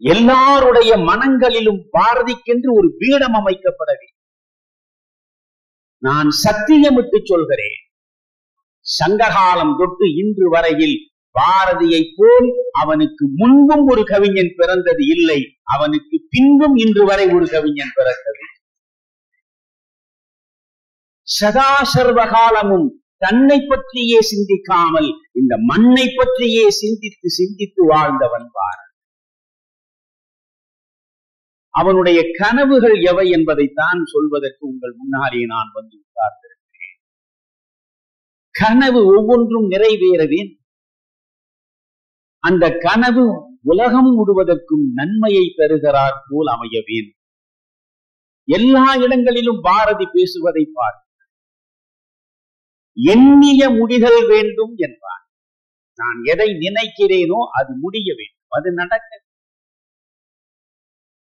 எல்லாருடைய மனங்களிலும் பாரதிக்கென்று ஒரு பீடம் அமைக்கப்பட வேண்டும். நான் சத்தியமிட்டு சொல்கிறேன், சங்ககாலம் தொட்டு இன்று வரையில் பாரதியை போல் அவனுக்கு முன்பும் ஒரு கவிஞன் பிறந்தது இல்லை, அவனுக்கு பின்பும் இன்று வரை ஒரு கவிஞன் பிறந்தது. சதா சர்வகாலமும் தன்னை பற்றியே சிந்திக்காமல் இந்த மண்ணை பற்றியே சிந்தித்து சிந்தித்து வாழ்ந்தவன் பாரதி. அவனுடைய கனவுகள் எவை என்பதைத்தான் சொல்வதற்கு உங்கள் முன்னாலே நான் வந்து உட்கார்ந்திருக்கிறேன். கனவு ஒவ்வொன்றும் நிறைவேற வேண்டும். அந்த கனவு உலகம் முழுவதற்கும் நன்மையை தருகிறார் போல் அமைய வேண்டும். எல்லா இடங்களிலும் பாரதி பேசுவதை பார்த்து எண்ணிய முடிதல் வேண்டும் என்பார். நான் எதை நினைக்கிறேனோ அது முடிய வேண்டும், அது நடக்க.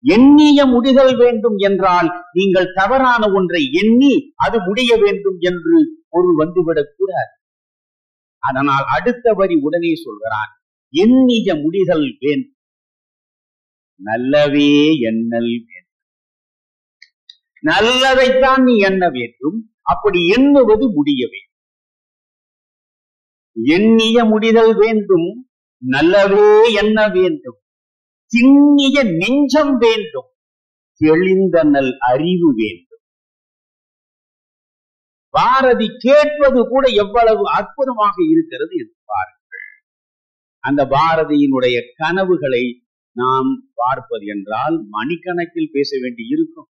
எண்ணிய முடிதல் வேண்டும் என்றால் நீங்கள் தவறான ஒன்றை எண்ணி அது முடிய வேண்டும் என்று பொருள் வந்துவிடக் கூடாது. அதனால் அடுத்த வரி உடனே சொல்கிறான், எண்ணிய முடிதல் வேண்டும், நல்லவே எண்ணல் வேண்டும். நல்லதைத்தான் நீ எண்ண வேண்டும், அப்படி எண்ணுவது முடிய வேண்டும். எண்ணிய முடிதல் வேண்டும், நல்லவே எண்ண வேண்டும், திண்ணிய நெஞ்சம் வேண்டும், தெளிந்த நல் அறிவு வேண்டும். பாரதி கேட்பது கூட எவ்வளவு அற்புதமாக இருக்கிறது என்று பாருங்கள். அந்த பாரதியினுடைய கனவுகளை நாம் பார்ப்பது என்றால் மணிக்கணக்கில் பேச வேண்டி இருக்கும்.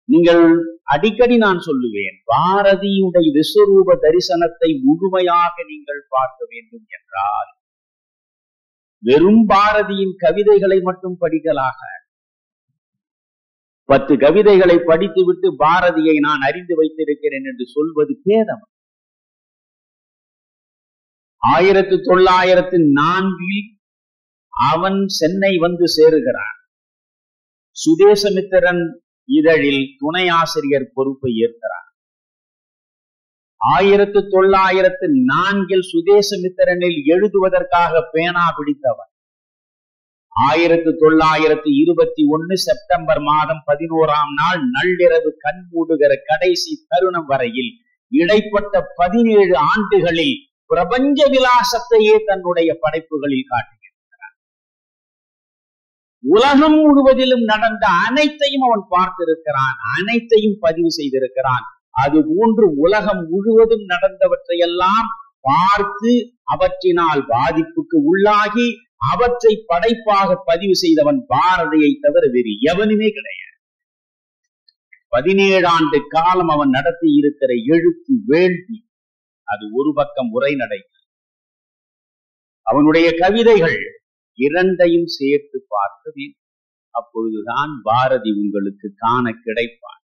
நீங்கள் அடிக்கடி நான் சொல்லுவேன், பாரதியுடைய விஸ்வரூப தரிசனத்தை முழுமையாக நீங்கள் பார்க்க வேண்டும் என்றால் வெறும் பாரதியின் கவிதைகளை மட்டும் படிக்கலாக. 10 கவிதைகளை படித்துவிட்டு பாரதியை நான் அறிந்து வைத்திருக்கிறேன் என்று சொல்வது பேதம். 1904 அவன் சென்னை வந்து சேருகிறான். சுதேசமித்திரன் இதழில் துணை ஆசிரியர் பொறுப்பை ஏற்கிறார். 1904 சுதேசமித்திரனில் எழுதுவதற்காக பேனா பிடித்தவன். 1921 செப்டம்பர் மாதம் 11ஆம் நாள் நள்ளிரவு கண்மூடுகிற கடைசி தருணம் வரையில் இடைப்பட்ட 17 ஆண்டுகளில் பிரபஞ்ச விலாசத்தையே தன்னுடைய படைப்புகளில் காட்டுகிறார். உலகம் முழுவதிலும் நடந்த அனைத்தையும் அவன் பார்த்திருக்கிறான், அனைத்தையும் பதிவு செய்திருக்கிறான். அது போன்று உலகம் முழுவதும் நடந்தவற்றையெல்லாம் பார்த்து அவற்றினால் பாதிப்புக்கு உள்ளாகி அவற்றை படைப்பாக பதிவு செய்தவன் பாரதியை தவிர வேறு எவனுமே கிடையாது. 17 ஆண்டு காலம் அவன் நடத்தி இருக்கிற எழுத்து வேள்வி அது ஒரு பக்கம் உரைநடை. அவனுடைய கவிதைகள் இரண்டையும் சேர்த்து பார்க்க வேண்டும். அப்பொழுதுதான் பாரதி உங்களுக்கு காண கிடைப்பான்.